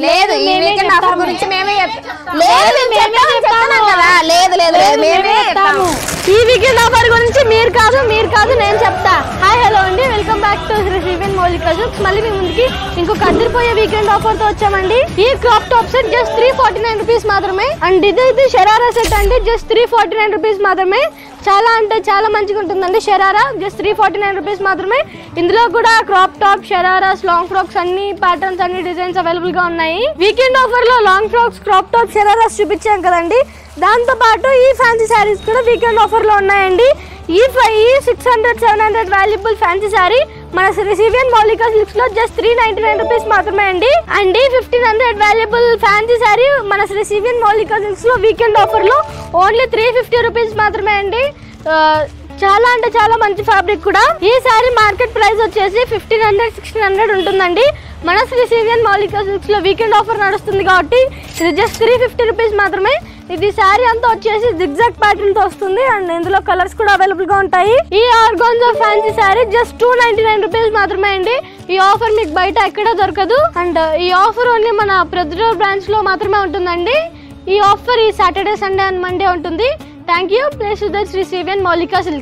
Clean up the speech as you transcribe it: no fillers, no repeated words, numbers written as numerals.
లేదు ఈ weekend offer గురించి మేమే చెప్తాము. ఈ వీకెండ్ ఆఫర్ గురించి మీరు కాదు నేను చెప్తా. హాయ్ హలో అండి, welcome back to Sri CVN Moulika silks. మళ్ళీ మీ ముందుకి ఇంకొక అదిరిపోయే వీకెండ్ ఆఫర్ తో వచ్చామండి. ఈ crop top set just 349 rupees మాత్రమే. అండ్ ఇదైతే షరారా సెట్ అండి, జస్ట్ 349 రూపీస్ మాత్రమే. చాలా అంటే చాలా మంచిగా ఉంటుందండి షరారా, జస్ట్ 349 రూపీస్ మాత్రమే. ఇందులో కూడా crop top, shararas, long frocks అన్ని ప్యాటర్న్స్, అన్ని డిజైన్స్ అవైలబుల్ గా ఉన్నాయి. వీకెండ్ ఆఫర్ లో long frocks, crop top, shararas చూపించాం కదండి. దాంతో పాటు ఈ ఫ్యాన్సీ శారీస్ కూడా వీకెండ్ ఆఫర్ లో ఉన్నాయండి. ఈ 600-700 వాల్యుబుల్ ఫ్యాన్సీ శారీ మన శ్రీ సివిఎన్ మౌలిక సిల్క్స్ లో జస్ట్ 399 రూపీస్ మాత్రమే అండి. అండ్ 1500 వాల్యుబుల్ ఫ్యాన్సీ శారీ మన శ్రీ సివిఎన్ మౌలిక సిల్క్స్ లో వీకెండ్ ఆఫర్ లో ఓన్లీ 350 రూపీస్ మాత్రమే అండి. చాలా అంటే చాలా మంచి ఫ్యాబ్రిక్ కూడా. ఈ శారీ మార్కెట్ ప్రైస్ వచ్చేసి 1500-1600 ఉంటుందండి. మన శ్రీ సివిఎన్ మౌలిక సిల్క్స్ లో వీకెండ్ ఆఫర్ నడుస్తుంది కాబట్టి ఇది జస్ట్ 350 రూపీస్ మాత్రమే. ఇది శారీ అంతా వచ్చేసి జిగ్జాగ్ ప్యాటర్న్ తో వస్తుంది. అండ్ ఇందులో కలర్స్ కూడా అవైలబుల్ గా ఉంటాయి. ఈ organza fancy sari just 299 rupees మాత్రమే అండి. ఈ ఆఫర్ మీకు బయట ఎక్కడ దొరకదు. అండ్ ఈ ఆఫర్ ఓన్లీ మన ప్రొద్దుటూరు బ్రాంచ్ లో మాత్రమే ఉంటుందండి. ఈ ఆఫర్ ఈ సాటర్డే, సండే అండ్ మండే ఉంటుంది. Thank you. Place Sri CVN Moulika silks.